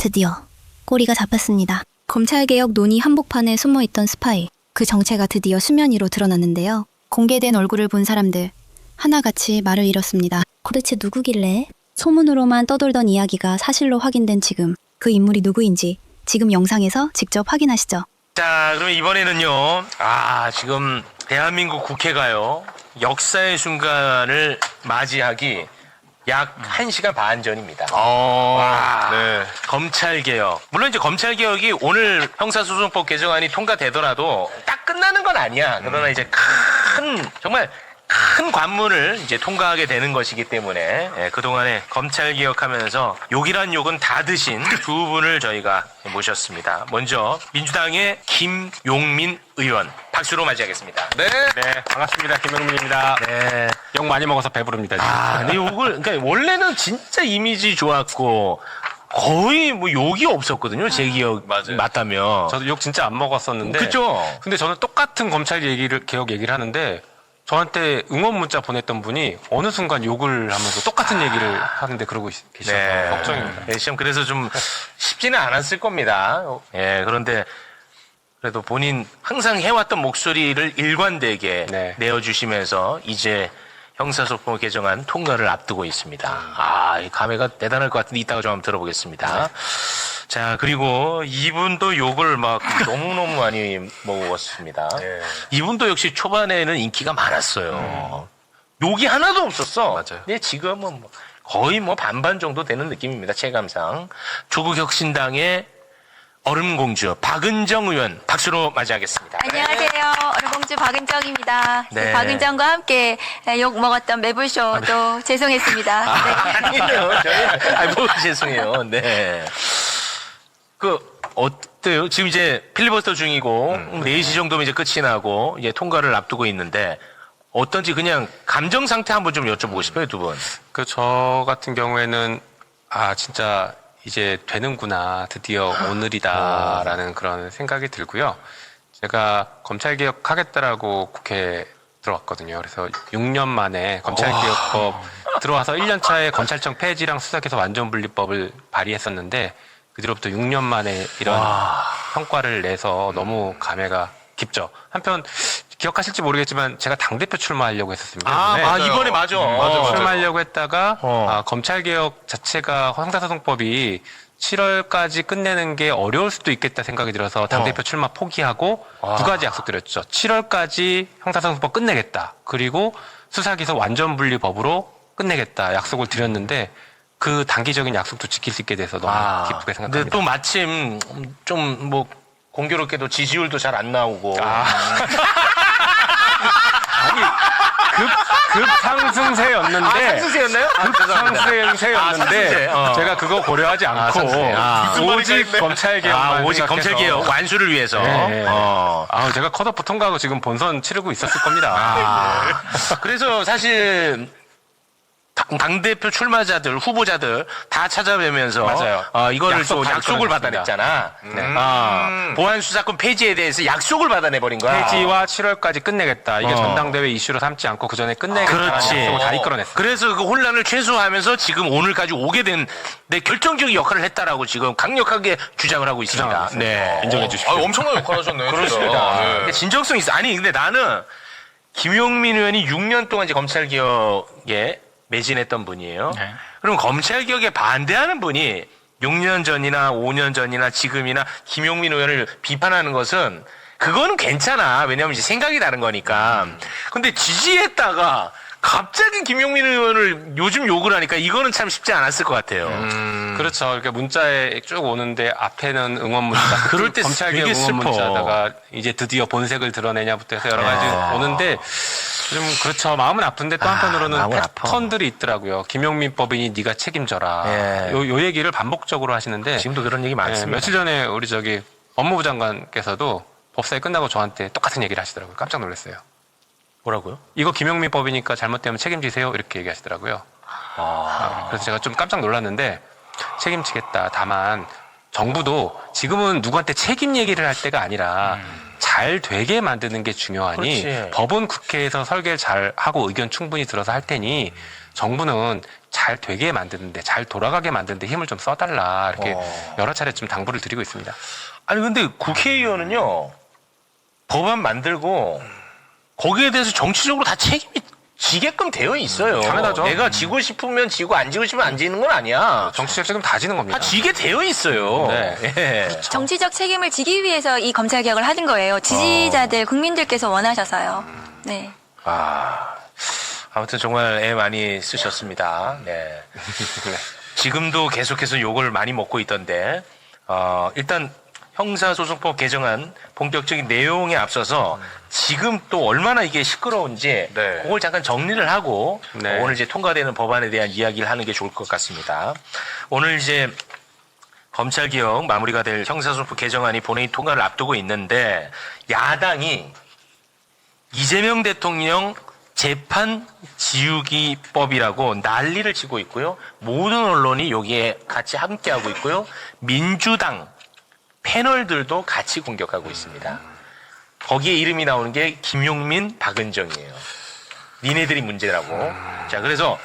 드디어 꼬리가 잡혔습니다. 검찰개혁 논의 한복판에 숨어있던 스파이. 그 정체가 드디어 수면 위로 드러났는데요. 공개된 얼굴을 본 사람들 하나같이 말을 잃었습니다. 도대체 누구길래? 소문으로만 떠돌던 이야기가 사실로 확인된 지금 그 인물이 누구인지 지금 영상에서 직접 확인하시죠. 자, 그럼 이번에는요. 지금 대한민국 국회가요. 역사의 순간을 맞이하기 약 1시간 반 전입니다. 네. 검찰개혁. 물론 이제 검찰개혁이 오늘 형사소송법 개정안이 통과되더라도 딱 끝나는 건 아니야. 그러나 이제 정말 큰 관문을 이제 통과하게 되는 것이기 때문에 그동안에 검찰개혁하면서 욕이란 욕은 다 드신 두 분을 저희가 모셨습니다. 먼저 민주당의 김용민 의원 박수로 맞이하겠습니다. 네. 반갑습니다. 김영민입니다. 네. 욕 많이 먹어서 배부릅니다. 지금. 근데 욕을 그러니까 원래는 진짜 이미지 좋았고 거의 뭐 욕이 없었거든요. 제 기억 맞다면. 저도 욕 진짜 안 먹었었는데. 그죠? 근데 저는 똑같은 검찰 개혁 얘기를 하는데 저한테 응원 문자 보냈던 분이 어느 순간 욕을 하면서 똑같은 얘기를 하는데 그러고 계셔서 걱정입니다. 네, 시험 그래서 좀 쉽지는 않았을 겁니다. 그런데 그래도 본인 항상 해왔던 목소리를 일관되게 내어주시면서 이제 형사소송법 개정안 통과를 앞두고 있습니다. 이 감회가 대단할 것 같은데 이따가 좀 한번 들어보겠습니다. 자, 그리고 이분도 욕을 막 너무너무 많이 먹었습니다. 이분도 역시 초반에는 인기가 많았어요. 욕이 하나도 없었어. 맞아요. 근데 지금은 거의 반반 정도 되는 느낌입니다. 체감상. 조국혁신당의 얼음공주 박은정 의원 박수로 맞이하겠습니다. 안녕하세요. 얼음공주 박은정입니다. 네. 박은정과 함께 욕 먹었던 매불쇼도 죄송했습니다. 네. 아니에요. 죄송해요. 네. 어때요? 지금 이제 필리버스터 중이고 4시 정도면 이제 끝이 나고 이제 통과를 앞두고 있는데 어떤지 그냥 감정 상태 한번 좀 여쭤보고 싶어요, 두 분. 저 같은 경우에는 진짜 이제 되는구나. 드디어 오늘이다라는 그런 생각이 들고요. 제가 검찰개혁 하겠다라고 국회에 들어왔거든요. 그래서 6년 만에 검찰개혁법 들어와서 1년 차에 검찰청 폐지랑 수사기소 완전분리법을 발의했었는데 그 뒤로부터 6년 만에 이런 성과를 내서 너무 감회가 깊죠. 한편 기억하실지 모르겠지만 제가 당대표 출마하려고 했었습니다. 이번에 맞아. 출마하려고 했다가 검찰개혁 자체가 형사소송법이 7월까지 끝내는 게 어려울 수도 있겠다 생각이 들어서 당대표 출마 포기하고 두 가지 약속드렸죠. 7월까지 형사소송법 끝내겠다. 그리고 수사기소 완전분리법으로 끝내겠다 약속을 드렸는데 그 단기적인 약속도 지킬 수 있게 돼서 너무 기쁘게 생각합니다. 근데 또 마침 좀 공교롭게도 지지율도 잘 안 나오고. 급 상승세였는데. 상승세였나요? 상승세였는데 제가 그거 고려하지 않고 오직 검찰개혁만 오직 검찰개혁 완수를 위해서. 제가 컷오프 통과하고 지금 본선 치르고 있었을 겁니다. 그래서 사실 당대표 출마자들, 후보자들 다 찾아뵈면서 맞아요. 이거를 또 약속을 받아냈잖아. 보안 수사권 폐지에 대해서 약속을 받아내버린 거야. 폐지와 7월까지 끝내겠다. 이게 전당대회 이슈로 삼지 않고 그 전에 끝내겠다는 약속을 다 이끌어냈어요. 그래서 그 혼란을 최소화하면서 지금 오늘까지 오게 된 결정적인 역할을 했다라고 지금 강력하게 주장을 하고 있습니다. 네, 인정해 주십시오. 엄청난 역할 하셨네요. 그렇습니다. 네. 근데 진정성이 있어. 근데 나는 김용민 의원이 6년 동안 이제 검찰개혁에 매진했던 분이에요. 그럼 검찰개혁에 반대하는 분이 6년 전이나 5년 전이나 지금이나 김용민 의원을 비판하는 것은 그거는 괜찮아. 왜냐하면 이제 생각이 다른 거니까. 근데 지지했다가 갑자기 김용민 의원을 요즘 욕을 하니까 이거는 참 쉽지 않았을 것 같아요. 그렇죠. 이렇게 문자에 쭉 오는데 앞에는 응원 문자, 그럴 때 검찰개혁 되게 응원 슬퍼. 문자다가 이제 드디어 본색을 드러내냐부터 해서 여러 가지 오는데 좀 그렇죠. 마음은 아픈데 또 한편으로는 마음은 아파. 패턴들이 있더라고요. 김용민 법인이 네가 책임져라. 요 얘기를 반복적으로 하시는데 지금도 그런 얘기 많습니다. 며칠 전에 우리 법무부 장관께서도 법사위 끝나고 저한테 똑같은 얘기를 하시더라고요. 깜짝 놀랐어요. 뭐라고요? 이거 김용민 법이니까 잘못되면 책임지세요. 이렇게 얘기하시더라고요. 그래서 제가 좀 깜짝 놀랐는데 책임지겠다. 다만 정부도 지금은 누구한테 책임 얘기를 할 때가 아니라 잘 되게 만드는 게 중요하니 그렇지. 법은 국회에서 설계를 잘 하고 의견 충분히 들어서 할 테니 정부는 잘 되게 만드는데 잘 돌아가게 만드는데 힘을 좀 써달라 이렇게 여러 차례 좀 당부를 드리고 있습니다. 아니 근데 국회의원은요 법안 만들고 거기에 대해서 정치적으로 다 책임이 지게끔 되어 있어요. 당연하죠. 내가 지고 싶으면 지고 안 지고 싶으면 안 지는 건 아니야. 정치적 책임 다 지는 겁니다. 다 지게 되어 있어요. 네. 예. 정치적 책임을 지기 위해서 이 검찰 개혁을 하는 거예요. 지지자들, 국민들께서 원하셔서요. 네. 아무튼 정말 애 많이 쓰셨습니다. 네. 지금도 계속해서 욕을 많이 먹고 있던데 일단 형사소송법 개정안 본격적인 내용에 앞서서 지금 또 얼마나 이게 시끄러운지 네. 그걸 잠깐 정리를 하고 네. 오늘 이제 통과되는 법안에 대한 이야기를 하는 게 좋을 것 같습니다. 오늘 이제 검찰개혁 마무리가 될 형사소송법 개정안이 본회의 통과를 앞두고 있는데 야당이 이재명 대통령 재판 지우기법이라고 난리를 치고 있고요. 모든 언론이 여기에 같이 함께하고 있고요. 민주당 패널들도 같이 공격하고 있습니다. 거기에 이름이 나오는 게 김용민, 박은정이에요. 니네들이 문제라고. 자, 그래서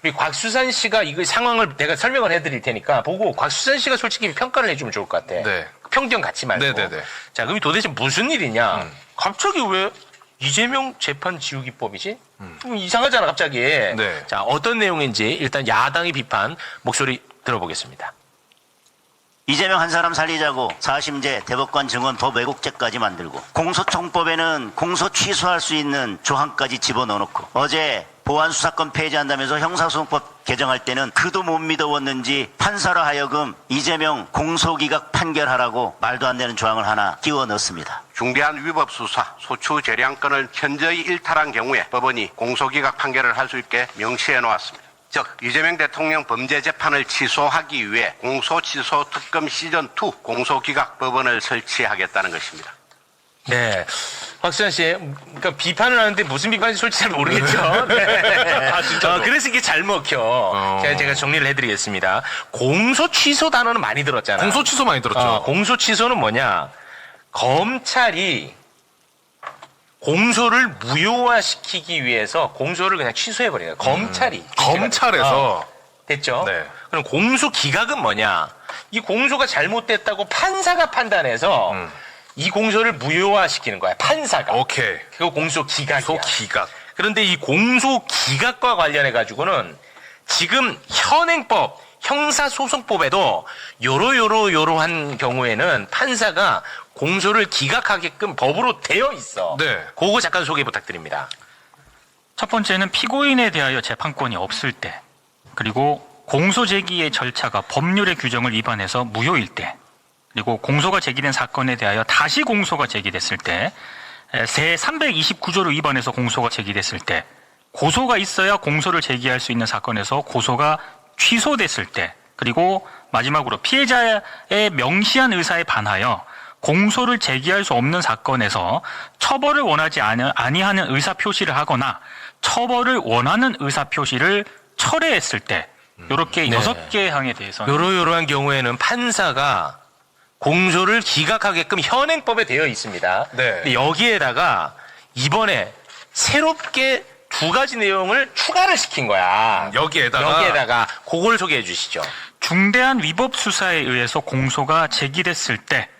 우리 곽수산 씨가 이 상황을 내가 설명을 해드릴 테니까 보고 곽수산 씨가 솔직히 평가를 해주면 좋을 것 같아. 네. 편견 갖지 말고. 네네네. 자, 그럼 도대체 무슨 일이냐? 갑자기 왜 이재명 재판 지우기법이지? 좀 이상하잖아, 갑자기. 네. 자, 어떤 내용인지 일단 야당의 비판 목소리 들어보겠습니다. 이재명 한 사람 살리자고 4심제 대법관 증언 법 왜곡죄까지 만들고 공소청법에는 공소 취소할 수 있는 조항까지 집어넣어놓고 어제 보안수사권 폐지한다면서 형사소송법 개정할 때는 그도 못 믿어왔는지 판사로 하여금 이재명 공소기각 판결하라고 말도 안 되는 조항을 하나 끼워 넣습니다. 중대한 위법 수사, 소추 재량권을 현저히 일탈한 경우에 법원이 공소기각 판결을 할 수 있게 명시해 놓았습니다. 즉 이재명 대통령 범죄 재판을 취소하기 위해 공소취소 특검 시즌2 공소기각법원을 설치하겠다는 것입니다. 네. 곽수산 씨, 그러니까 비판을 하는데 무슨 비판인지 솔직히 잘 모르겠죠. 네. 그래서 이게 잘 먹혀. 제가 정리를 해드리겠습니다. 공소 취소 단어는 많이 들었잖아. 공소 취소 많이 들었죠. 공소 취소는 뭐냐? 검찰이 공소를 무효화시키기 위해서 공소를 그냥 취소해버리는 거예요. 검찰이. 검찰에서 됐죠? 네. 그럼 공소 기각은 뭐냐? 이 공소가 잘못됐다고 판사가 판단해서 이 공소를 무효화시키는 거야. 판사가. 오케이. 그거 공소 기각이야. 공소 기각. 그런데 이 공소 기각과 관련해 가지고는 지금 현행법 형사소송법에도 요러한 경우에는 판사가 공소를 기각하게끔 법으로 되어 있어. 네. 그거 잠깐 소개 부탁드립니다. 첫 번째는 피고인에 대하여 재판권이 없을 때, 그리고 공소 제기의 절차가 법률의 규정을 위반해서 무효일 때, 그리고 공소가 제기된 사건에 대하여 다시 공소가 제기됐을 때, 제 329조를 위반해서 공소가 제기됐을 때, 고소가 있어야 공소를 제기할 수 있는 사건에서 고소가 취소됐을 때, 그리고 마지막으로 피해자의 명시한 의사에 반하여 공소를 제기할 수 없는 사건에서 처벌을 원하지 아니하는 의사표시를 하거나 처벌을 원하는 의사표시를 철회했을 때, 이렇게 네. 6개 항에 대해서 요러한 경우에는 판사가 공소를 기각하게끔 현행법에 되어 있습니다. 네. 근데 여기에다가 이번에 새롭게 2가지 내용을 추가를 시킨 거야. 여기에다가 그걸 소개해 주시죠. 중대한 위법 수사에 의해서 공소가 제기됐을 때,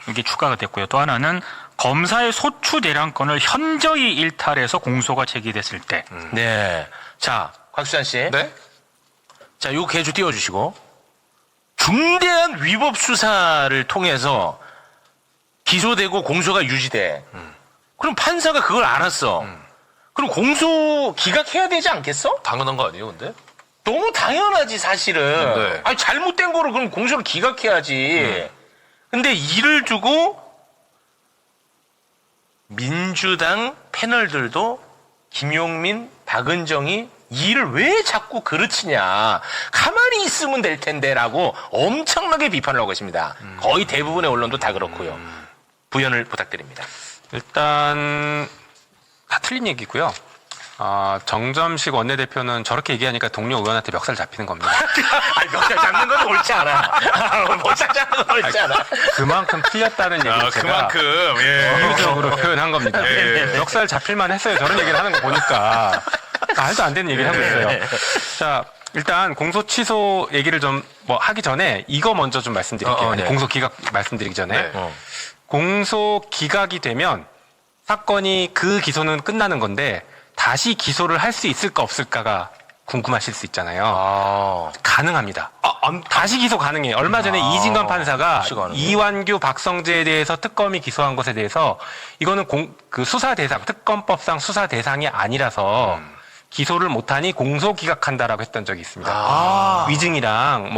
이게 추가가 됐고요. 또 하나는 검사의 소추 대량권을 현저히 일탈해서 공소가 제기됐을 때. 네. 자, 곽수산 씨. 네? 자, 요 개주 띄워주시고. 중대한 위법 수사를 통해서 기소되고 공소가 유지돼. 그럼 판사가 그걸 알았어. 그럼 공소 기각해야 되지 않겠어? 당연한 거 아니에요, 근데? 너무 당연하지, 사실은. 네. 아니, 잘못된 거를 그럼 공소를 기각해야지. 근데 이를 두고 민주당 패널들도 김용민, 박은정이 이 일을 왜 자꾸 그르치냐. 가만히 있으면 될 텐데라고 엄청나게 비판을 하고 있습니다. 거의 대부분의 언론도 다 그렇고요. 부연을 부탁드립니다. 일단 다 틀린 얘기고요. 정점식 원내대표는 저렇게 얘기하니까 동료 의원한테 멱살 잡히는 겁니다. 아니, 멱살 잡는 건 옳지 않아. 멱살 잡는 건 옳지 않아. 그만큼 틀렸다는 얘기를 제가 그만큼, 예. 비유적으로 표현한 겁니다. 멱살 잡힐만 했어요. 저런 얘기를 하는 거 보니까. 말도 안 되는 얘기를 하고 있어요. 자, 일단 공소 취소 얘기를 좀 뭐 하기 전에 이거 먼저 좀 말씀드릴게요. 네. 공소 기각 말씀드리기 전에. 네. 공소 기각이 되면 사건이 그 기소는 끝나는 건데 다시 기소를 할 수 있을까 없을까가 궁금하실 수 있잖아요. 가능합니다. 다시 기소 가능해요. 얼마 전에 이진관 판사가 다시 가능해요? 이완규, 박성재에 대해서 특검이 기소한 것에 대해서 이거는 그 수사 대상, 특검법상 수사 대상이 아니라서 기소를 못하니 공소 기각한다라고 했던 적이 있습니다. 위증이랑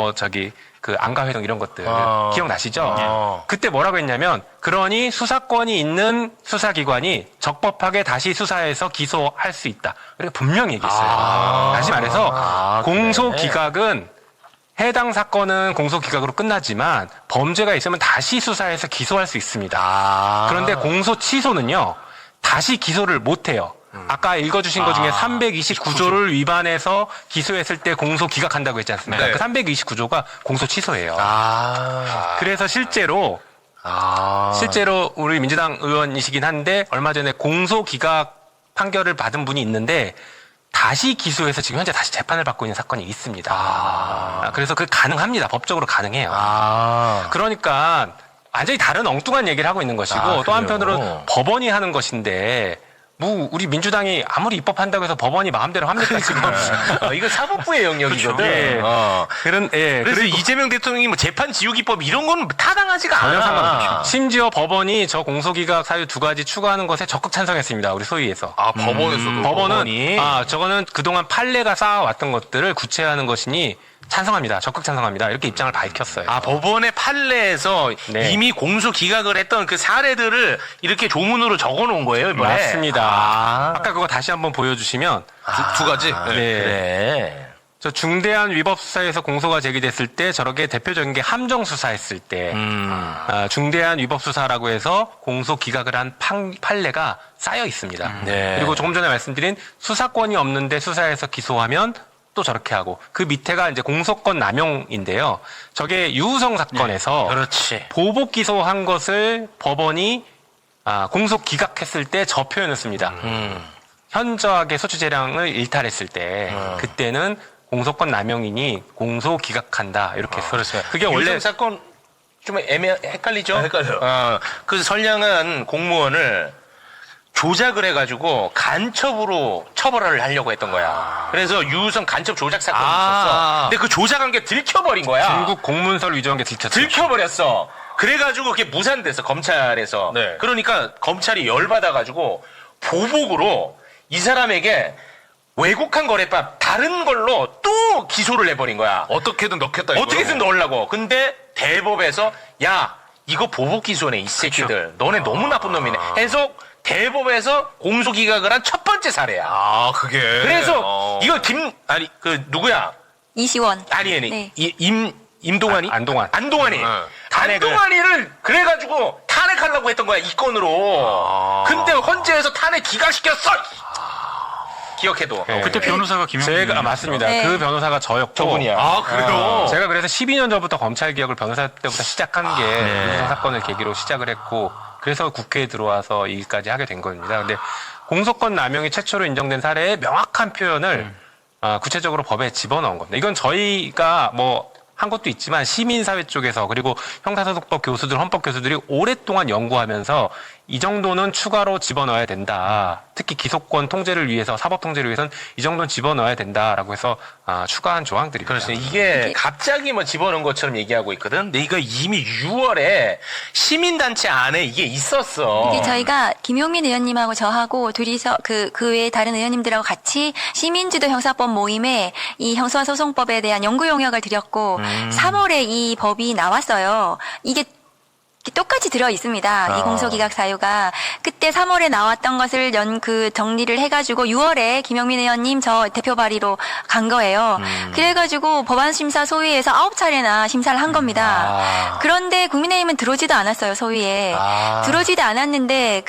그 안가회동 이런 것들 기억나시죠? 그때 뭐라고 했냐면 그러니 수사권이 있는 수사기관이 적법하게 다시 수사해서 기소할 수 있다. 그렇게 분명히 얘기했어요. 다시 말해서 공소 기각은 해당 사건은 공소 기각으로 끝나지만 범죄가 있으면 다시 수사해서 기소할 수 있습니다. 그런데 공소 취소는요. 다시 기소를 못 해요. 아까 읽어주신 것 중에 329조를 위반해서 기소했을 때 공소 기각한다고 했지 않습니까? 네. 그 329조가 공소 취소예요. 그래서 실제로 우리 민주당 의원이시긴 한데 얼마 전에 공소 기각 판결을 받은 분이 있는데 다시 기소해서 지금 현재 다시 재판을 받고 있는 사건이 있습니다. 그래서 그게 가능합니다. 법적으로 가능해요. 그러니까 완전히 다른 엉뚱한 얘기를 하고 있는 것이고 또 한편으로 법원이 하는 것인데 우리 민주당이 아무리 입법한다고 해서 법원이 마음대로 합니까 지금? 이거 사법부의 영역이거든. 예. 그래서 이재명 대통령이 뭐 재판 지우기법 이런 건 타당하지가 전혀 않아. 상관없죠. 심지어 법원이 저 공소기각 사유 2가지 추가하는 것에 적극 찬성했습니다. 우리 소위에서. 법원에서도. 법원은 저거는 그동안 판례가 쌓아왔던 것들을 구체화하는 것이니 찬성합니다. 적극 찬성합니다. 이렇게 입장을 밝혔어요. 법원의 판례에서 네. 이미 공소 기각을 했던 그 사례들을 이렇게 조문으로 적어 놓은 거예요, 이번에. 맞습니다. 아까 그거 다시 한번 보여주시면 두 가지? 네. 그래. 저 중대한 위법 수사에서 공소가 제기됐을 때 저렇게 대표적인 게 함정 수사했을 때 중대한 위법 수사라고 해서 공소 기각을 한 판례가 쌓여 있습니다. 네. 그리고 조금 전에 말씀드린 수사권이 없는데 수사해서 기소하면 또 저렇게 하고 그 밑에가 이제 공소권 남용인데요. 저게 유우성 사건에서 그렇지. 보복 기소한 것을 법원이 공소 기각했을 때 저 표현을 씁니다. 현저하게 소추 재량을 일탈했을 때 그때는 공소권 남용이니 공소 기각한다 이렇게 했어요. 그렇죠. 그게 원래 유성 사건 좀 헷갈리죠? 헷갈려요. 그 선량한 공무원을 조작을 해가지고 간첩으로 처벌을 하려고 했던 거야. 그래서 유우성 간첩 조작 사건이 있었어. 근데 그 조작한 게 들켜버린 거야. 중국 공문서를 위조한 게 들켰죠. 들켜버렸어. 그래가지고 그게 무산됐어, 검찰에서. 네. 그러니까 검찰이 열받아가지고 보복으로 이 사람에게 왜곡한 거래법 다른 걸로 또 기소를 해버린 거야. 어떻게든 넣겠다. 이거로. 어떻게든 넣으려고. 근데 대법에서 야 이거 보복 기소네 이 새끼들. 너네 너무 나쁜 놈이네. 해서 대법에서 공소 기각을 한 첫 번째 사례야. 그게. 그래서 이거 누구야? 이시원. 아니. 네. 임동환이? 안동환. 안동환이. 탄핵을. 안동환이를 그래가지고 탄핵하려고 했던 거야, 이 건으로. 근데 헌재에서 탄핵 기각시켰어! 기억해도. 네. 그때 변호사가 김영민. 맞습니다. 네. 그 변호사가 저였고. 저분이야. 그래요? 제가 그래서 12년 전부터 검찰 개혁을 변호사 때부터 시작한 게 유우성 사건을 계기로 시작을 했고 그래서 국회에 들어와서 이 일까지 하게 된 겁니다. 근데 공소권 남용이 최초로 인정된 사례의 명확한 표현을 구체적으로 법에 집어넣은 겁니다. 이건 저희가 한 것도 있지만 시민사회 쪽에서 그리고 형사소송법 교수들, 헌법 교수들이 오랫동안 연구하면서 이 정도는 추가로 집어넣어야 된다. 특히 기소권 통제를 위해서, 사법 통제를 위해서는 이 정도는 집어넣어야 된다라고 해서 추가한 조항들입니다. 그렇죠. 이게 갑자기 집어넣은 것처럼 얘기하고 있거든. 근데 이거 이미 6월에 시민단체 안에 이게 있었어. 이게 저희가 김용민 의원님하고 저하고 둘이서 그 외에 다른 의원님들하고 같이 시민주도 형사법 모임에 이 형사소송법에 대한 연구 용역을 드렸고 3월에 이 법이 나왔어요. 이게 똑같이 들어 있습니다. 이 공소기각 사유가 그때 3월에 나왔던 것을 정리를 해가지고 6월에 김영민 의원님 저 대표 발의로 간 거예요. 그래가지고 법안심사 소위에서 9차례나 심사를 한 겁니다. 그런데 국민의힘은 들어오지도 않았어요, 소위에. 들어오지도 않았는데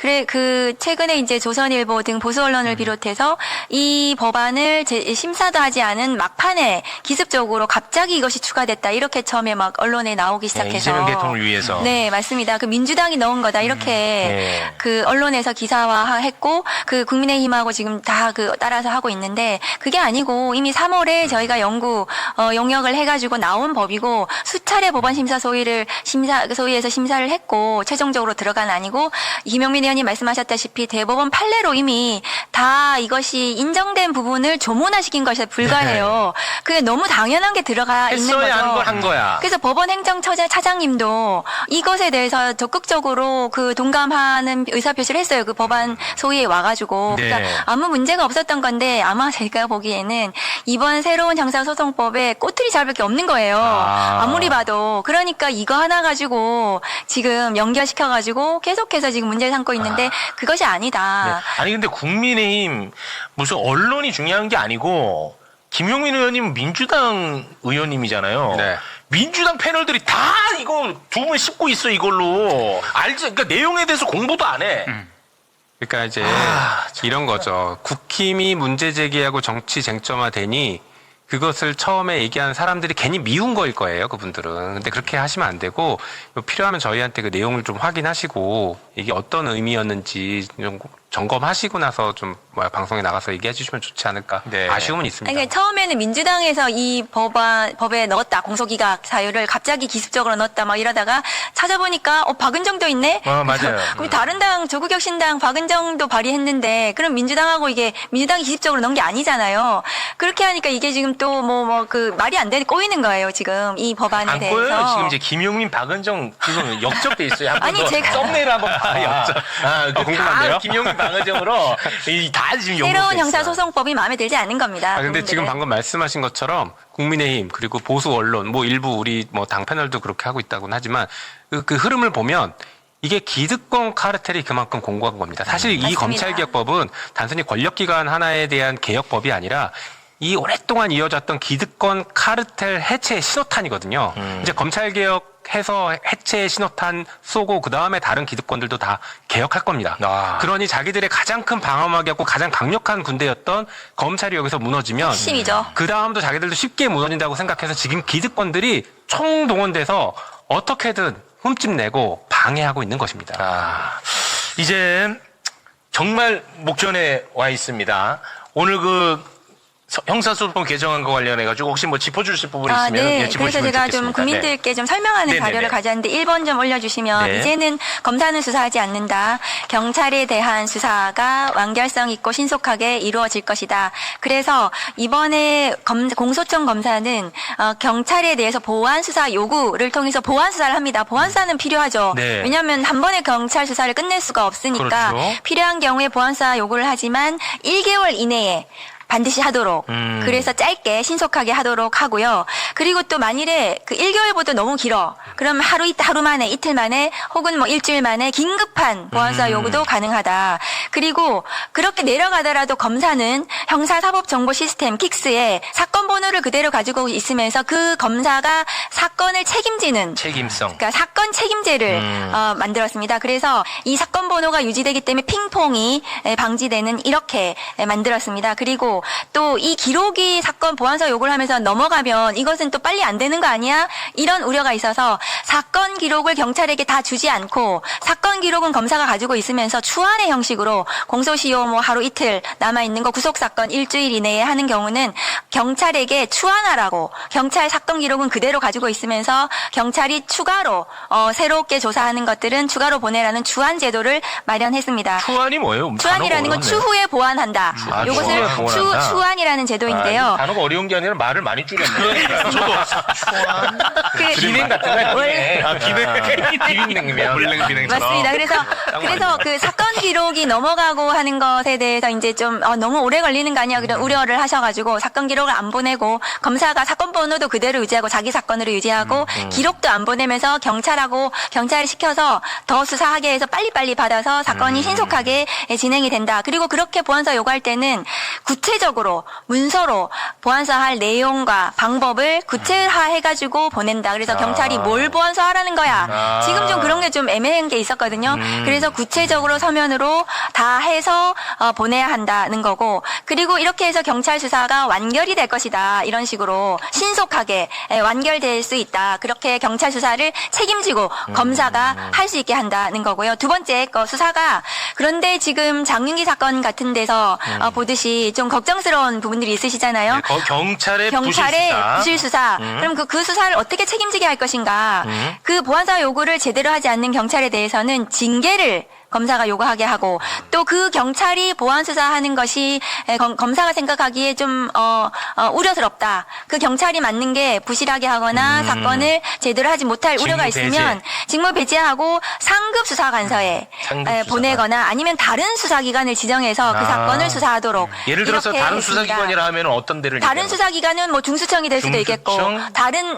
최근에 이제 조선일보 등 보수 언론을 비롯해서 이 법안을 심사도 하지 않은 막판에 기습적으로 갑자기 이것이 추가됐다 이렇게 처음에 막 언론에 나오기 시작해서 이재명 대통령을 위해서. 네, 맞습니다. 그 민주당이 넣은 거다 이렇게 그 언론에서 기사화했고 그 국민의힘하고 지금 다 따라서 하고 있는데 그게 아니고 이미 3월에 저희가 용역을 해가지고 나온 법이고 수차례 법안심사 소위에서 심사를 했고 최종적으로 들어간 아니고 김영민 의원님 말씀하셨다시피 대법원 판례로 이미 다 이것이 인정된 부분을 조문화시킨 것에 불과해요. 그게 너무 당연한 게 들어가 있는 거죠. 했어야 하는 걸 한 거야. 그래서 법원 행정처장님도 이것에 대해서 적극적으로 동감하는 의사표시를 했어요. 그 법안 소위에 와가지고. 네. 그러니까 아무 문제가 없었던 건데 아마 제가 보기에는 이번 새로운 형사소송법에 꼬투리 잡을 게 없는 거예요. 아무리 봐도. 그러니까 이거 하나 가지고 지금 연결시켜가지고 계속해서 지금 문제를 삼고 있는데 그것이 아니다. 네. 아니 근데 국민의힘 무슨 언론이 중요한 게 아니고 김용민 의원님은 민주당 의원님이잖아요. 네. 민주당 패널들이 다 이거 두 분 씹고 있어 이걸로. 알지? 그러니까 내용에 대해서 공부도 안 해. 그러니까 이제 이런 거죠. 국힘이 문제 제기하고 정치 쟁점화되니 그것을 처음에 얘기한 사람들이 괜히 미운 거일 거예요, 그분들은. 근데 그렇게 하시면 안 되고, 필요하면 저희한테 그 내용을 좀 확인하시고, 이게 어떤 의미였는지 좀 점검하시고 나서 좀 방송에 나가서 얘기해 주시면 좋지 않을까. 네. 아쉬움은 있습니다. 그러니까 처음에는 민주당에서 이 법에 넣었다. 공소기각 사유를 갑자기 기습적으로 넣었다. 막 이러다가 찾아보니까 박은정도 있네? 맞아요. 그럼 다른 당, 조국혁신당 박은정도 발의했는데 그럼 민주당하고 이게 민주당이 기습적으로 넣은 게 아니잖아요. 그렇게 하니까 이게 지금 또 말이 안 되는 꼬이는 거예요. 지금 이 법안에 안 대해서. 꼬여요. 지금 이제 김용민, 박은정 지금 역적돼 있어요. 한번 아니, 더 제가- 썸네일 한번 봐. 궁금한데요? 다 김용민, 박은정으로 다 지금 새로운 연결돼 있어요. 형사소송법이 마음에 들지 않은 겁니다. 근데 지금 그분들은. 방금 말씀하신 것처럼 국민의힘 그리고 보수 언론 일부 우리 당 패널도 그렇게 하고 있다고는 하지만 그 흐름을 보면 이게 기득권 카르텔이 그만큼 공고한 겁니다. 사실 이 맞습니다. 검찰개혁법은 단순히 권력기관 하나에 대한 개혁법이 아니라 이 오랫동안 이어졌던 기득권 카르텔 해체의 신호탄이거든요. 이제 검찰개혁해서 해체의 신호탄 쏘고 그 다음에 다른 기득권들도 다 개혁할 겁니다. 그러니 자기들의 가장 큰 방어막이었고 가장 강력한 군대였던 검찰이 여기서 무너지면 핵심이죠. 그 다음도 자기들도 쉽게 무너진다고 생각해서 지금 기득권들이 총동원돼서 어떻게든 흠집내고 방해하고 있는 것입니다. 이제 정말 목전에 와 있습니다. 오늘 형사소송 개정안과 관련해가지고 혹시 짚어주실 부분이 있으면 네. 여쭤보시면 그래서 제가 좀 좋겠습니다. 국민들께 좀 설명하는 네네네. 자료를 가져왔는데 1번 좀 올려주시면 네. 이제는 검사는 수사하지 않는다. 경찰에 대한 수사가 완결성 있고 신속하게 이루어질 것이다. 그래서 이번에 공소청 검사는 경찰에 대해서 보완 수사 요구를 통해서 보완 수사를 합니다. 보완 수사는 필요하죠. 네. 왜냐하면 한 번에 경찰 수사를 끝낼 수가 없으니까 그렇죠. 필요한 경우에 보완 수사 요구를 하지만 1개월 이내에 반드시 하도록. 그래서 짧게 신속하게 하도록 하고요. 그리고 또 만일에 1개월보다 너무 길어. 그럼 하루 만에 이틀 만에 혹은 일주일 만에 긴급한 보안수사 요구도 가능하다. 그리고 그렇게 내려가더라도 검사는 형사사법정보 시스템 킥스에 사건 번호를 그대로 가지고 있으면서 그 검사가 사건을 책임지는 책임성. 그러니까 사건 책임제를 만들었습니다. 그래서 이 사건 번호가 유지되기 때문에 핑퐁이 방지되는 이렇게 만들었습니다. 그리고 또 이 기록이 사건 보안서 요구를 하면서 넘어가면 이것은 또 빨리 안 되는 거 아니야? 이런 우려가 있어서 사건 기록을 경찰에게 다 주지 않고 사건 기록은 검사가 가지고 있으면서 추안의 형식으로 공소시효 하루 이틀 남아있는 거 구속사건 일주일 이내에 하는 경우는 경찰에게 추안하라고 경찰 사건 기록은 그대로 가지고 있으면서 경찰이 추가로 새롭게 조사하는 것들은 추가로 보내라는 추안 제도를 마련했습니다. 추안이 뭐예요? 추안이라는 건 단어가 어렵네. 추후에 보완한다. 추후에 요것을 보완한다. 추안이라는 제도인데요. 이 단어가 어려운 게 아니라 말을 많이 줄였네. 저도 추안. 그 비냉 같은 거 원래 비냉. 비빔냉면. 비냉처럼. 맞습니다. 그래서 그 사건 기록이 넘어가 넘어가고 하는 것에 대해서 이제 좀 너무 오래 걸리는 거 아니야 그런 우려를 하셔가지고 사건 기록을 안 보내고 검사가 사건 번호도 그대로 유지하고 자기 사건으로 유지하고 기록도 안 보내면서 경찰이 시켜서 더 수사하게 해서 빨리빨리 받아서 사건이 신속하게 진행이 된다. 그리고 그렇게 보안사 요구할 때는 구체적으로 문서로 보안사 할 내용과 방법을 구체화해가지고 보낸다. 그래서 경찰이 뭘 보안사하라는 거야. 지금 좀 그런 게 좀 애매한 게 있었거든요. 그래서 구체적으로 서면으로 다 해서 보내야 한다는 거고 그리고 이렇게 해서 경찰 수사가 완결이 될 것이다. 이런 식으로 신속하게 완결될 수 있다. 그렇게 경찰 수사를 책임지고 검사가 할 수 있게 한다는 거고요. 두 번째 거 수사가 그런데 지금 장윤기 사건 같은 데서 보듯이 좀 걱정스러운 부분들이 있으시잖아요. 네, 경찰의 부실 수사. 그럼 그 수사를 어떻게 책임지게 할 것인가? 그 보안사 요구를 제대로 하지 않는 경찰에 대해서는 징계를 검사가 요구하게 하고 또 그 경찰이 보안 수사하는 것이 검사가 생각하기에 좀 우려스럽다. 그 경찰이 맞는 게 부실하게 하거나 사건을 제대로 하지 못할 우려가 있으면 직무 배제하고 상급 수사관서에 보내거나 아니면 다른 수사기관을 지정해서 그 사건을 수사하도록. 예를 들어서 다른 했습니다. 수사기관이라 하면 어떤 데를 다른 수사기관은 뭐 중수청이 될 수도 있겠고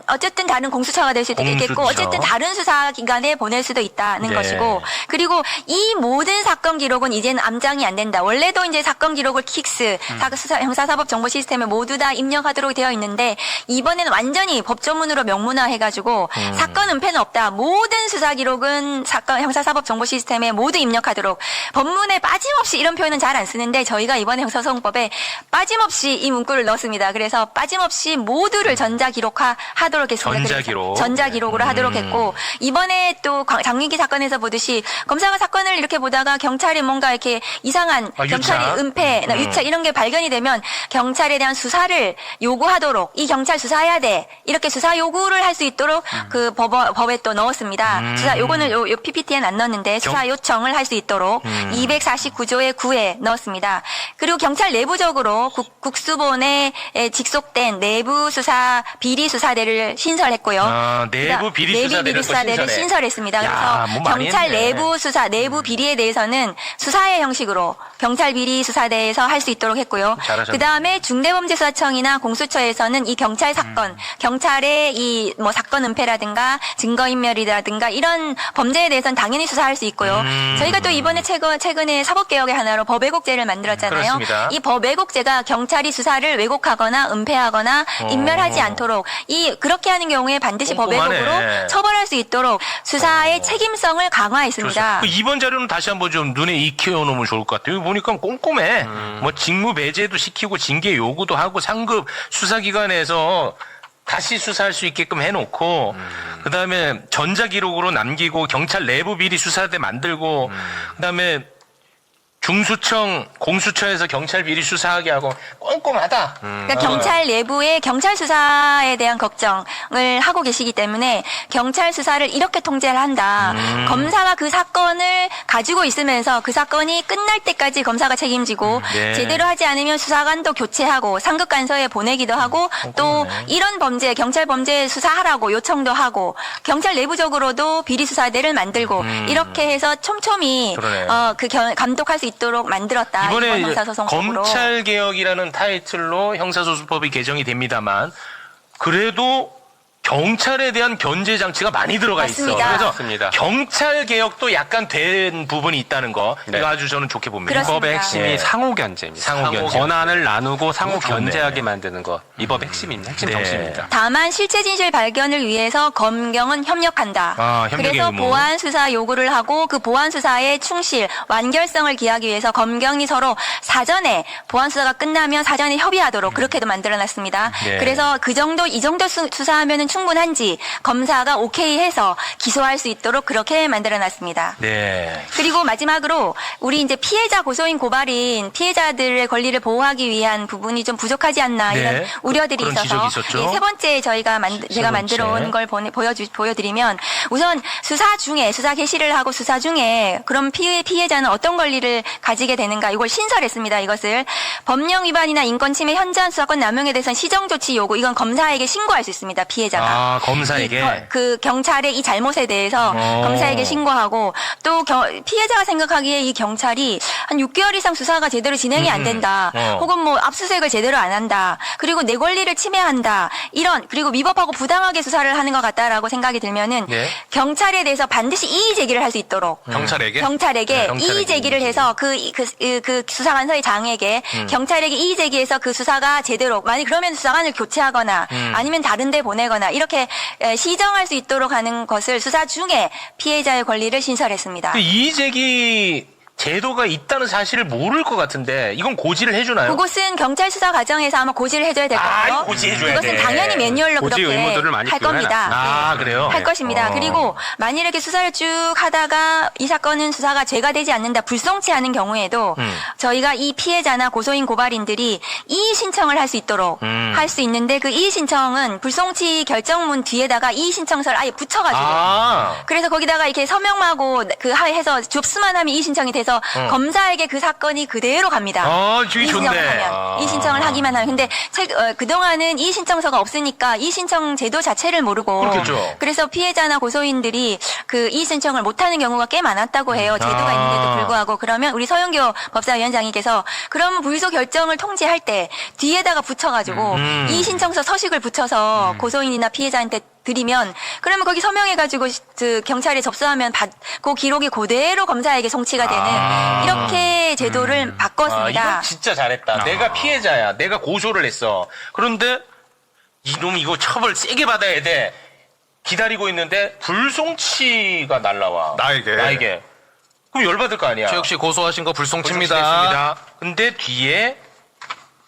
어쨌든 다른 공수처가 될 수도 있겠고 어쨌든 다른 수사기관에 보낼 수도 있다는 네. 것이고 그리고 이 모든 사건 기록은 이제는 암장이 안 된다. 원래도 이제 사건 기록을 킥스 형사사법 정보 시스템에 모두 다 입력하도록 되어 있는데 이번에는 완전히 법조문으로 명문화해가지고 사건 은폐는 없다. 모든 수사 기록은 형사사법 정보 시스템에 모두 입력하도록 법문에 빠짐없이 이런 표현은 잘 안 쓰는데 저희가 이번에 형사소송법에 빠짐없이 이 문구를 넣었습니다. 그래서 빠짐없이 모두를 전자기록하도록 했습니다. 전자기록. 전자기록으로 하도록 했고 이번에 또 장윤기 사건에서 보듯이 검사가 사건을 이렇게 보다가 경찰이 뭔가 이렇게 이상한 경찰이 은폐, 유착 이런 게 발견이 되면 경찰에 대한 수사를 요구하도록 이 경찰 수사해야 돼 이렇게 수사 요구를 할 수 있도록 그 법에 또 넣었습니다. 수사 요거는 요 PPT에는 안 넣었는데 수사 요청을 할 수 있도록 249조의 9에 넣었습니다. 그리고 경찰 내부적으로 국수본에 직속된 내부 수사 비리 수사대를 신설했고요. 내부 비리 수사대를 신설했습니다. 그래서 경찰 내부 수사, 내부 비리에 대해서는 수사의 형식으로 경찰 비리 수사대에서 할 수 있도록 했고요. 그 다음에 중대범죄수사청이나 공수처에서는 이 경찰 사건, 경찰의 이 뭐 사건 은폐라든가 증거인멸이라든가 이런 범죄에 대해서는 당연히 수사할 수 있고요. 저희가 또 이번에 최근에 사법개혁의 하나로 법왜곡죄를 만들었잖아요. 그렇습니다. 이 법왜곡죄가 경찰이 수사를 왜곡하거나 은폐하거나 인멸하지 않도록 그렇게 하는 경우에 반드시 꼼꼼하네. 법왜곡으로 처벌할 수 있도록 수사의 책임성을 강화했습니다. 이번 자료는 다시 한번 좀 눈에 익혀 놓으면 좋을 것 같아요. 여기 보니까 꼼꼼해. 뭐 직무 배제도 시키고 징계 요구도 하고 상급 수사기관에서 다시 수사할 수 있게끔 해놓고 그다음에 전자기록으로 남기고 경찰 내부 비리 수사대 만들고 그다음에 중수청, 공수처에서 경찰 비리 수사하게 하고 꼼꼼하다. 그러니까 경찰 내부의 경찰 수사에 대한 걱정을 하고 계시기 때문에 경찰 수사를 이렇게 통제를 한다. 검사가 그 사건을 가지고 있으면서 그 사건이 끝날 때까지 검사가 책임지고 네. 제대로 하지 않으면 수사관도 교체하고 상급간서에 보내기도 하고 또 이런 범죄, 경찰 범죄 수사하라고 요청도 하고 경찰 내부적으로도 비리 수사대를 만들고 이렇게 해서 촘촘히 감독할 수 있도록 만들었다. 이번에 형사소송법으로. 검찰개혁이라는 타이틀로 형사소송법이 개정이 됩니다만 그래도 경찰에 대한 견제 장치가 많이 들어가 맞습니다. 있어. 그래서 맞습니다. 경찰 개혁도 약간 된 부분이 있다는 거 네. 이거 아주 저는 좋게 봅니다. 그렇습니다. 이 법의 핵심이 네. 상호 견제입니다. 상호 견제. 권한을 나누고 상호 너무 좋네. 견제하게 만드는 것. 이 법의 핵심입니다. 핵심 네. 정신입니다. 다만 실체 진실 발견을 위해서 검경은 협력한다. 협력의 그래서 의무. 보안 수사 요구를 하고 그 보안 수사의 충실, 완결성을 기하기 위해서 검경이 서로 사전에 보안 수사가 끝나면 사전에 협의하도록 그렇게도 만들어놨습니다. 네. 그래서 이 정도 수사하면은 충분한지 검사가 오케이 해서 기소할 수 있도록 그렇게 만들어놨습니다. 네. 그리고 마지막으로 우리 이제 피해자 고소인 고발인 피해자들의 권리를 보호하기 위한 부분이 좀 부족하지 않나 네. 이런 우려들이 그런 있어서 지적이 있었죠. 세 번째 제가 만들어 온 걸 보여드리면 우선 수사 개시를 하고 수사 중에 그럼 피해자는 어떤 권리를 가지게 되는가 이걸 신설했습니다. 이것을 법령 위반이나 인권 침해 현장 수사권 남용에 대해서는 시정 조치 요구 이건 검사에게 신고할 수 있습니다. 피해자가 아, 검사에게? 그 경찰의 이 잘못에 대해서 검사에게 신고하고 또 피해자가 생각하기에 이 경찰이 한 6개월 이상 수사가 제대로 진행이 안 된다. 혹은 뭐 압수수색을 제대로 안 한다. 그리고 내 권리를 침해한다. 이런 그리고 위법하고 부당하게 수사를 하는 것 같다라고 생각이 들면은 네. 경찰에 대해서 반드시 이의 제기를 할 수 있도록 경찰에게? 경찰에게 네, 이의 제기를 해서 그 수사관서의 장에게 경찰에게 이의 제기해서 그 수사가 제대로 만약 그러면 수사관을 교체하거나 아니면 다른 데 보내거나 이렇게 시정할 수 있도록 하는 것을 수사 중에 피해자의 권리를 신설했습니다. 그 이의제기 제도가 있다는 사실을 모를 것 같은데 이건 고지를 해주나요? 그것은 경찰 수사 과정에서 아마 고지를 해줘야 될 아, 거고요. 고지해줘야 그것은 돼. 당연히 매뉴얼로 고지 그렇게 의무들을 많이 할 부여해놨- 겁니다. 아, 네. 그래요? 할 것입니다. 그리고 만일 이렇게 수사를 쭉 하다가 이 사건은 수사가 죄가 되지 않는다 불송치하는 경우에도 저희가 이 피해자나 고소인 고발인들이 이의 신청을 할 수 있도록 할 수 있는데 그 이의 신청은 불송치 결정문 뒤에다가 이의 신청서를 아예 붙여가지고 그래서 거기다가 이렇게 서명하고 해서 접수만 하면 이의 신청이 돼서 검사에게 그 사건이 그대로 갑니다. 아, 저기 이의 신청을 좋네. 하면 이의 신청을 하기만 하면 근데 그동안은 이의 신청서가 없으니까 이의 신청 제도 자체를 모르고 그렇겠죠. 그래서 피해자나 고소인들이 그 이의 신청을 못하는 경우가 꽤 많았다고 해요. 제도가 있는데도 불구하고 그러면 우리 서영교 법사위원장님께서 그러면 불소 결정을 통지할 때 뒤에다가 붙여가지고 이의 신청서 서식을 붙여서 고소인이나 피해자한테 드리면 그러면 거기 서명해가지고 그 경찰에 접수하면 그 기록이 그대로 검사에게 송치가 되는 이렇게 제도를 아, 바꿨습니다. 이거 진짜 잘했다. 내가 피해자야. 내가 고소를 했어. 그런데 이놈 이거 처벌 세게 받아야 돼. 기다리고 있는데 불송치가 날라와. 나에게. 그럼 열받을 거 아니야. 저 역시 고소하신 거 불송치입니다. 불송치했습니다. 근데 뒤에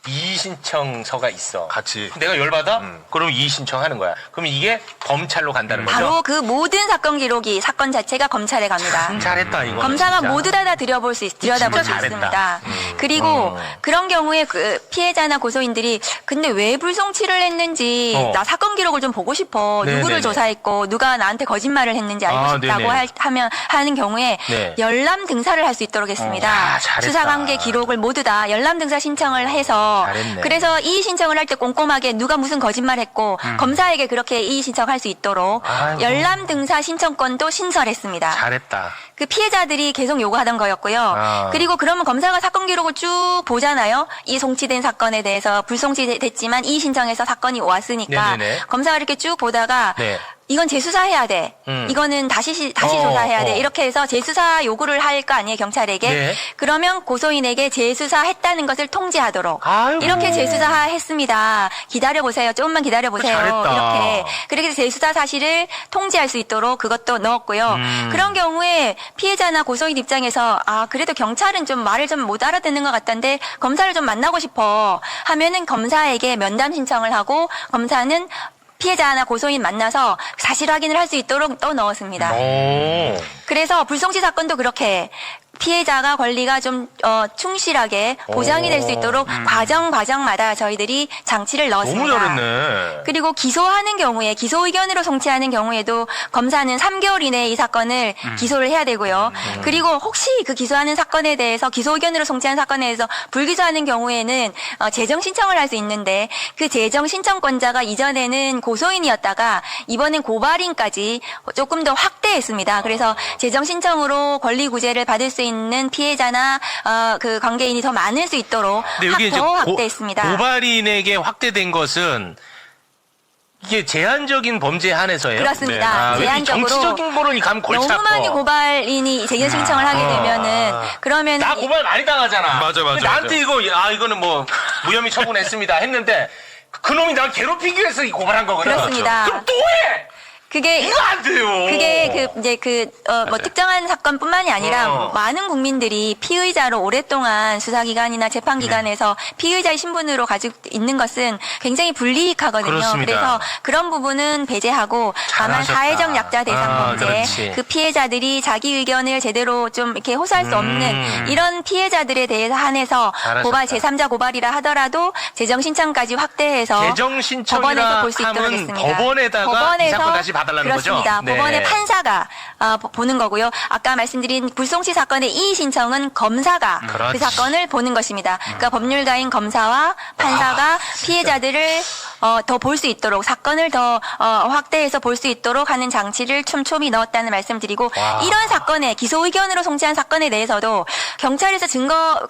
이의신청서가 있어. 같이. 내가 열받아? 그럼 이의신청하는 거야. 그럼 이게 검찰로 간다는 거죠? 바로 그 모든 사건 기록이 사건 자체가 검찰에 갑니다. 잘했다 이거. 검사가 모두 다 들여다볼 수 잘했다. 있습니다. 그리고 그런 경우에 그 피해자나 고소인들이 근데 왜 불송치를 했는지 나 사건 기록을 좀 보고 싶어. 네네네. 누구를 조사했고 누가 나한테 거짓말을 했는지 알고 아, 싶다고 네네. 하는 경우에 네. 열람 등사를 할 수 있도록 했습니다. 야, 잘했다. 수사관계 기록을 모두 다 열람 등사 신청을 해서 잘했네. 그래서 이의 신청을 할 때 꼼꼼하게 누가 무슨 거짓말했고 검사에게 그렇게 이의 신청할 수 있도록 아이고. 열람 등사 신청권도 신설했습니다. 잘했다. 그 피해자들이 계속 요구하던 거였고요. 그리고 그러면 검사가 사건 기록을 쭉 보잖아요. 이 송치된 사건에 대해서 불송치됐지만 이의 신청해서 사건이 왔으니까 네네네. 검사가 이렇게 쭉 보다가 네. 이건 재수사해야 돼. 이거는 다시 조사해야 돼. 이렇게 해서 재수사 요구를 할 거 아니에요, 경찰에게. 네. 그러면 고소인에게 재수사했다는 것을 통지하도록. 아이고. 이렇게 재수사했습니다. 기다려보세요. 조금만 기다려보세요. 잘했다. 이렇게. 그렇게 해서 재수사 사실을 통지할 수 있도록 그것도 넣었고요. 그런 경우에 피해자나 고소인 입장에서 그래도 경찰은 좀 말을 좀 못 알아듣는 것 같던데 검사를 좀 만나고 싶어 하면은 검사에게 면담 신청을 하고 검사는 피해자나 고소인 만나서 사실 확인을 할 수 있도록 또 넣었습니다. 그래서 불송치 사건도 그렇게 피해자가 권리가 좀 충실하게 보장이 될 수 있도록 과정마다 저희들이 장치를 넣었습니다. 너무 잘했네. 그리고 기소하는 경우에 기소 의견으로 송치하는 경우에도 검사는 3개월 이내에 이 사건을 기소를 해야 되고요. 그리고 혹시 그 기소하는 사건에 대해서 기소 의견으로 송치한 사건에 대해서 불기소하는 경우에는 재정 신청을 할 수 있는데 그 재정 신청권자가 이전에는 고소인이었다가 이번엔 고발인까지 조금 더 확대했습니다. 그래서 재정 신청으로 권리 구제를 받을 수 있는 피해자나 그 관계인이 더 많을 수 있도록 근데 여기 이제 더 확대했습니다. 고발인에게 확대된 것은 이게 제한적인 범죄에 한해서예요? 그렇습니다. 왜 제한적으로 정치적인 거론이 가면 골치 아파. 너무 많이 고발인이 재결 신청을 하게 되면은 그러면 나 고발 많이 당하잖아. 맞아. 나한테 이거는 뭐 무혐의 처분했습니다 했는데 그놈이 나 괴롭히기 위해서 고발한 거거든. 그렇습니다. 그럼 또 해. 그게 이거 안 돼요. 그게 뭐 특정한 사건뿐만이 아니라 많은 국민들이 피의자로 오랫동안 수사기관이나 재판기관에서 피의자의 신분으로 가지고 있는 것은 굉장히 불이익하거든요. 그렇습니다. 그래서 그런 부분은 배제하고 다만 잘하셨다. 사회적 약자 대상 범죄 그렇지. 그 피해자들이 자기 의견을 제대로 좀 이렇게 호소할 수 없는 이런 피해자들에 대해서 한해서 잘하셨다. 고발 제3자 고발이라 하더라도 재정 신청까지 확대해서 재정 신청이라 법원에서 볼 수 있도록 하면 했습니다. 법원에다가 이 사건 다시 봐달라는 그렇습니다. 거죠? 네. 법원의 판사가 보는 거고요. 아까 말씀드린 불송치 사건의 이의 신청은 검사가 그렇지. 그 사건을 보는 것입니다. 그러니까 법률가인 검사와 판사가 피해자들을 더 볼 수 있도록 사건을 더 확대해서 볼 수 있도록 하는 장치를 촘촘히 넣었다는 말씀드리고 이런 사건에 기소 의견으로 송치한 사건에 대해서도 경찰에서 증거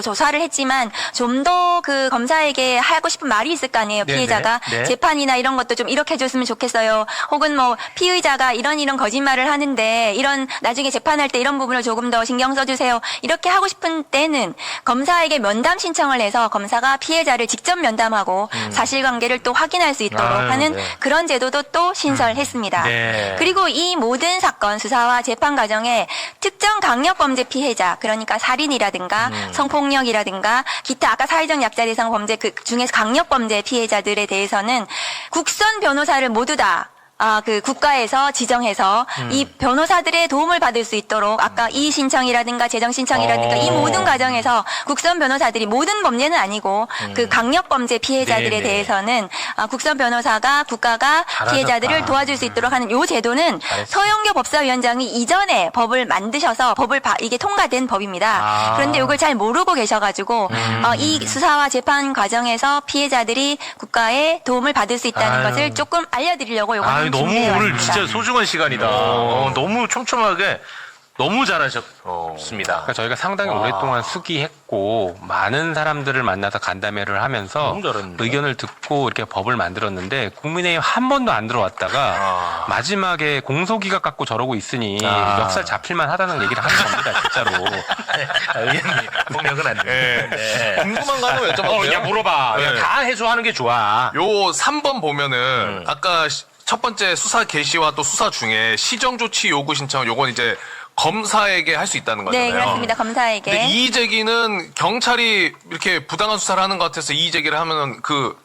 조사를 했지만 좀 더 그 검사에게 하고 싶은 말이 있을 거 아니에요. 네네. 피해자가 네. 재판이나 이런 것도 좀 이렇게 해줬으면 좋겠어요. 혹은 뭐 피의자가 이런 거짓말을 하는데 이런 나중에 재판할 때 이런 부분을 조금 더 신경 써주세요. 이렇게 하고 싶은 때는 검사에게 면담 신청을 해서 검사가 피해자를 직접 면담하고 사실관계를 또 확인할 수 있도록 아유, 하는 네. 그런 제도도 또 신설했습니다. 네. 그리고 이 모든 사건 수사와 재판 과정에 특정 강력범죄 피해자, 그러니까 살인이라든가 성폭력이라든가 기타 아까 사회적 약자 대상 범죄 그 중에서 강력범죄 피해자들에 대해서는 국선 변호사를 모두 다 그 국가에서 지정해서 이 변호사들의 도움을 받을 수 있도록 아까 이의 신청이라든가 재정 신청이라든가 이 모든 과정에서 국선 변호사들이 모든 범죄는 아니고 그 강력범죄 피해자들에 네네. 대해서는 국선 변호사가 국가가 잘하셨다. 피해자들을 도와줄 수 있도록 하는 요 제도는 서영교 법사위원장이 이전에 법을 만드셔서 이게 통과된 법입니다. 그런데 이걸 잘 모르고 계셔가지고 이 수사와 재판 과정에서 피해자들이 국가의 도움을 받을 수 있다는 아유. 것을 조금 알려드리려고 요거는 너무 준비해 오늘 왔습니다. 진짜 소중한 시간이다. 너무 촘촘하게 너무 잘하셨습니다. 그러니까 저희가 상당히 오랫동안 수기했고 많은 사람들을 만나서 간담회를 하면서 너무 잘했는데. 의견을 듣고 이렇게 법을 만들었는데 국민의힘 한 번도 안 들어왔다가 마지막에 공소기각 갖고 저러고 있으니 역살 잡힐만 하다는 얘기를 하는 겁니다. 진짜로. 의원님, 폭력은 안 돼. 네. 궁금한 거 하나 여쭤봐도 돼요? 야, 물어봐. 네. 야, 다 해소하는 게 좋아. 요 3번 보면은 아까 첫 번째 수사 개시와 또 수사 중에 시정 조치 요구 신청 요건 이제 검사에게 할 수 있다는 네, 거잖아요. 그렇습니다. 검사에게. 근데 이의 제기는 경찰이 이렇게 부당한 수사를 하는 것 같아서 이의 제기를 하면은 그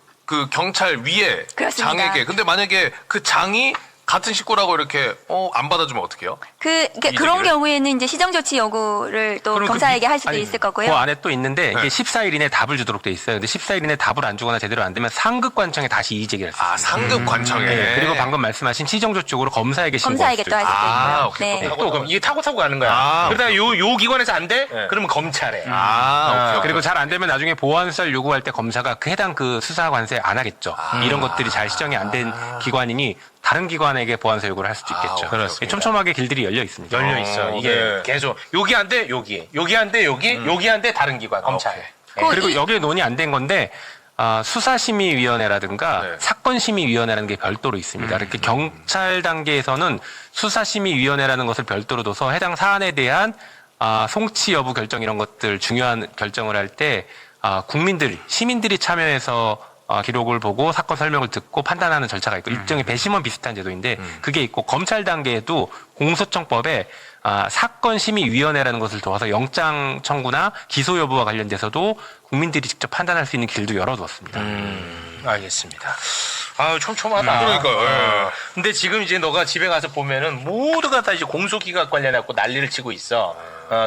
경찰 위에 그렇습니다. 장에게 근데 만약에 그 장이 같은 식구라고 이렇게 안 받아주면 어떡해요? 그런 얘기를? 경우에는 이제 시정조치 요구를 또 그럼 검사에게 그 할 수도 아니, 있을 거고요. 그 안에 또 있는데 이게 네. 14일 이내 답을 주도록 돼 있어요. 근데 14일 이내 답을 안 주거나 제대로 안 되면 상급관청에 다시 이의 제기를 했어요. 상급 관청에. 네, 그리고 방금 말씀하신 시정조 쪽으로 검사에게 신고할 검사에게 수도 또 할 수도 있고요. 오케이. 네. 또 그럼 이게 타고 가는 거야. 그러다가 요 기관에서 안 돼? 그러면 검찰에. 오케이. 그리고 잘 안 되면 나중에 보완수사를 요구할 때 검사가 그 해당 그 수사관세 안 하겠죠. 이런 것들이 잘 시정이 안 된 기관이니 다른 기관에게 보완수 요구를 할 수도 있겠죠. 그렇습니다. 촘촘하게 길들이 열려 있습니다. 열려 있어. 이게 네. 계속 여기 안 돼, 여기 안 돼, 여기 안 돼, 다른 기관, 검찰. 오케이. 그리고 여기에 논의 안 된 건데 수사심의위원회라든가 네. 사건심의위원회라는 게 별도로 있습니다. 이렇게 경찰 단계에서는 수사심의위원회라는 것을 별도로 둬서 해당 사안에 대한 송치 여부 결정 이런 것들 중요한 결정을 할 때 시민들이 참여해서 기록을 보고 사건 설명을 듣고 판단하는 절차가 있고 일종의 배심원 비슷한 제도인데 그게 있고 검찰 단계에도 공소청법에 사건심의위원회라는 것을 두어서 영장 청구나 기소 여부와 관련돼서도 국민들이 직접 판단할 수 있는 길도 열어두었습니다. 알겠습니다. 아유, 촘촘하다. 그러니까요, 예. 근데 지금 이제 너가 집에 가서 보면은 모두가 다 이제 공소기각 관련해갖고 난리를 치고 있어.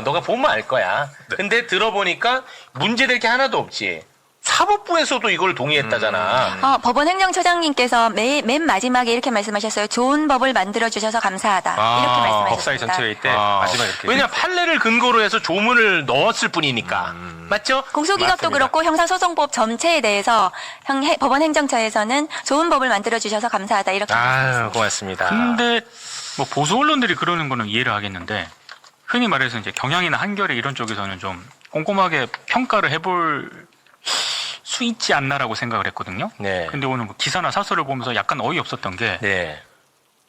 너가 보면 알 거야. 근데 들어보니까 문제될 게 하나도 없지. 사법부에서도 이걸 동의했다잖아. 법원 행정처장님께서 맨 마지막에 이렇게 말씀하셨어요. 좋은 법을 만들어 주셔서 감사하다. 이렇게 말씀하셨습니다. 법사위 전체회의 때 마지막에 이렇게 왜냐 판례를 근거로 해서 조문을 넣었을 뿐이니까. 맞죠? 공소기각도 맞습니다. 그렇고 형사소송법 전체에 대해서 법원 행정처에서는 좋은 법을 만들어 주셔서 감사하다. 이렇게 아유, 고맙습니다. 근데 뭐 보수 언론들이 그러는 거는 이해를 하겠는데 흔히 말해서 이제 경향이나 한겨레 이런 쪽에서는 좀 꼼꼼하게 평가를 해볼 수 있지 않나라고 생각을 했거든요. 네. 근데 오늘 뭐 기사나 사설을 보면서 약간 어이없었던 게 네.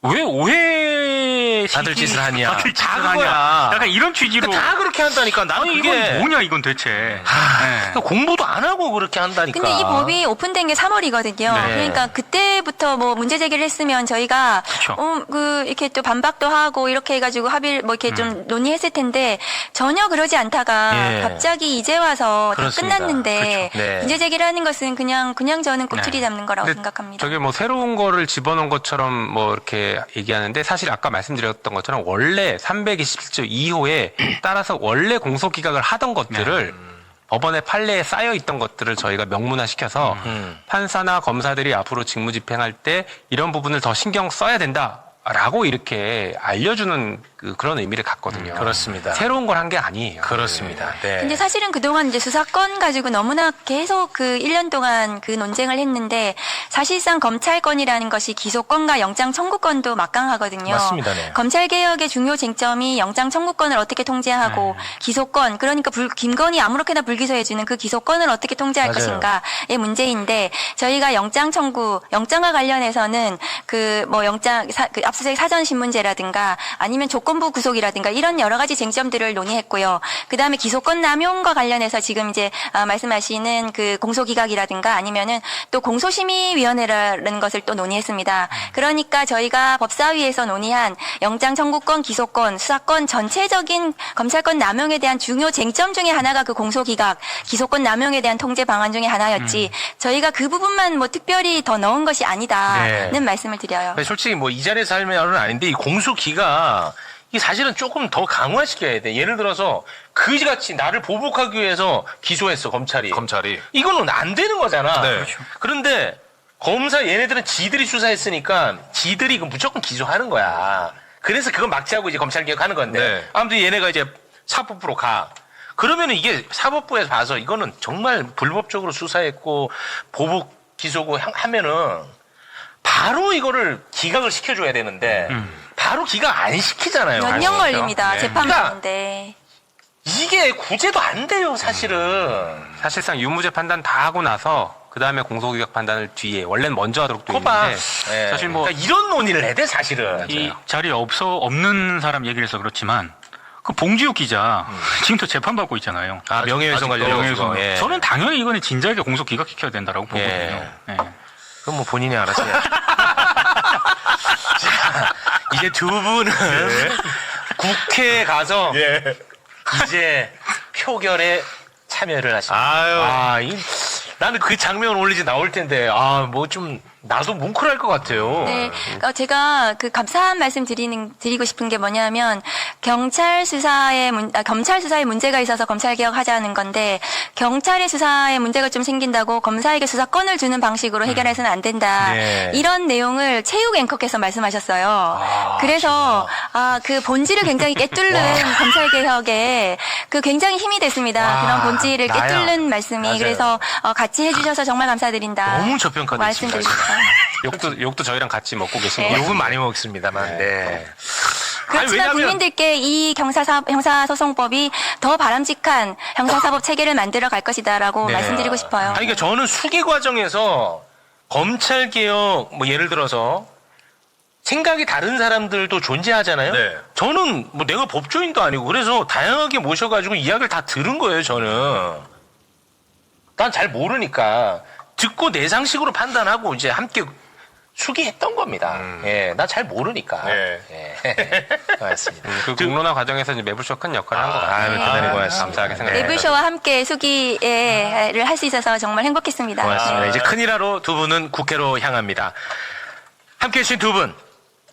왜 오해 다들 짓을 하냐. 다들 짓을 다 하냐. 그거야. 약간 이런 취지로 다 그렇게 한다니까. 나는 아니 그게 이건 뭐냐 이건 대체. 네. 그러니까 공부도 안 하고 그렇게 한다니까. 근데 이 법이 오픈된 게 3월이거든요. 네. 그러니까 그때부터 뭐 문제 제기를 했으면 저희가 그쵸. 이렇게 또 반박도 하고 이렇게 해가지고 합의를 뭐 이렇게 좀 논의했을 텐데 전혀 그러지 않다가 예. 갑자기 이제 와서 그렇습니다. 다 끝났는데 그렇죠. 네. 문제 제기를 하는 것은 그냥 저는 꼬투리 잡는 거라고 근데 생각합니다. 저게 뭐 새로운 거를 집어넣은 것처럼 뭐 이렇게 얘기하는데 사실 아까 말씀드렸던 것처럼 원래 327조 2호에 따라서 원래 공소기각을 하던 것들을 법원의 판례에 쌓여 있던 것들을 저희가 명문화시켜서 판사나 검사들이 앞으로 직무집행할 때 이런 부분을 더 신경 써야 된다라고 이렇게 알려주는 그런 의미를 갖거든요. 그렇습니다. 새로운 걸 한 게 아니에요. 그렇습니다. 네. 근데 사실은 그동안 이제 수사권 가지고 너무나 계속 그 1년 동안 그 논쟁을 했는데 사실상 검찰권이라는 것이 기소권과 영장 청구권도 막강하거든요. 맞습니다. 네. 검찰 개혁의 중요 쟁점이 영장 청구권을 어떻게 통제하고 기소권, 그러니까 김건희 아무렇게나 불기소해주는 그 기소권을 어떻게 통제할 맞아요. 것인가의 문제인데 저희가 영장 청구, 영장과 관련해서는 그 뭐 영장 그 압수수색 사전 신문제라든가 아니면 조건부 구속이라든가 이런 여러 가지 쟁점들을 논의했고요. 그다음에 기소권 남용과 관련해서 지금 이제 말씀하시는 그 공소기각이라든가 아니면은 또 공소심의위원회라는 것을 또 논의했습니다. 그러니까 저희가 법사위에서 논의한 영장 청구권, 기소권, 수사권 전체적인 검찰권 남용에 대한 중요 쟁점 중에 하나가 그 공소기각, 기소권 남용에 대한 통제 방안 중에 하나였지 저희가 그 부분만 뭐 특별히 더 넣은 것이 아니다는 네. 말씀을 드려요. 솔직히 뭐 이 자리에서 할 말은 아닌데 이 공소기가 이 사실은 조금 더 강화시켜야 돼. 예를 들어서 그지같이 나를 보복하기 위해서 기소했어 검찰이. 이거는 안 되는 거잖아. 네. 그런데 검사 얘네들은 지들이 수사했으니까 지들이 그 무조건 기소하는 거야. 그래서 그건 막지하고 이제 검찰 개혁하는 건데. 네. 아무튼 얘네가 이제 사법부로 가. 그러면은 이게 사법부에서 봐서 이거는 정말 불법적으로 수사했고 보복 기소고 하면은 바로 이거를 기각을 시켜줘야 되는데 바로 기각 안 시키잖아요. 몇 년 걸립니다. 네. 재판받는데. 이게 구제도 안 돼요, 사실은. 사실상 유무죄 판단 다 하고 나서 그 다음에 공소기각 판단을 뒤에 원래는 먼저 하도록 되어 거봐. 있는데 네. 사실 뭐 그러니까 이런 논의를 해야 돼, 사실은. 이 자리에 없는 사람 얘기를 해서 그렇지만 그 봉지욱 기자 지금도 재판받고 있잖아요. 아, 명예훼손 관련해서. 명예훼손. 예. 저는 당연히 이거는 진작에 공소 기각시켜야 된다라고 보거든요. 예. 그럼 뭐 본인이 알아서 해야죠. 자, 이제 두 분은 국회에 가서 이제 표결에 참여를 하십니다. 나는 그 장면 올리지 나올 텐데, 뭐 좀, 나도 뭉클할 것 같아요. 네, 제가 그 감사한 말씀 드리고 싶은 게 뭐냐면 검찰 수사에 문제가 있어서 검찰 개혁하자는 건데 경찰의 수사에 문제가 좀 생긴다고 검사에게 수사권을 주는 방식으로 해결해서는 안 된다. 네. 이런 내용을 체육 앵커께서 말씀하셨어요. 그래서 그 본질을 굉장히 깨뚫는 검찰 개혁에 그 굉장히 힘이 됐습니다. 그런 본질을 나야. 깨뚫는 말씀이 맞아요. 그래서 같이 해주셔서 정말 감사드린다. 너무 저평가돼 있습니다. 말씀드립니다. 욕도 저희랑 같이 먹고 계십니다. 네. 욕은 많이 먹습니다만, 네. 그렇지만 국민들께 이 형사소송법이 더 바람직한 형사사법 체계를 만들어 갈 것이다라고 네. 말씀드리고 싶어요. 아니, 그러니까 저는 수기 과정에서 검찰 개혁, 뭐 예를 들어서 생각이 다른 사람들도 존재하잖아요. 네. 저는 뭐 내가 법조인도 아니고 그래서 다양하게 모셔가지고 이야기를 다 들은 거예요, 저는. 난 잘 모르니까 듣고 내 상식으로 판단하고 이제 함께 수기했던 겁니다. 예, 나 잘 모르니까. 네. 예. 고맙습니다. 그 공론화 과정에서 이제 매불쇼 큰 역할을 한 것 같아요. 대단히 고맙습니다. 감사하게 생각합니다. 내부쇼와 함께 수기를 할 수 있어서 정말 행복했습니다. 고맙습니다. 네. 이제 큰일하러 두 분은 국회로 향합니다. 함께 해주신 두 분,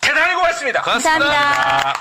대단히 고맙습니다. 감사합니다.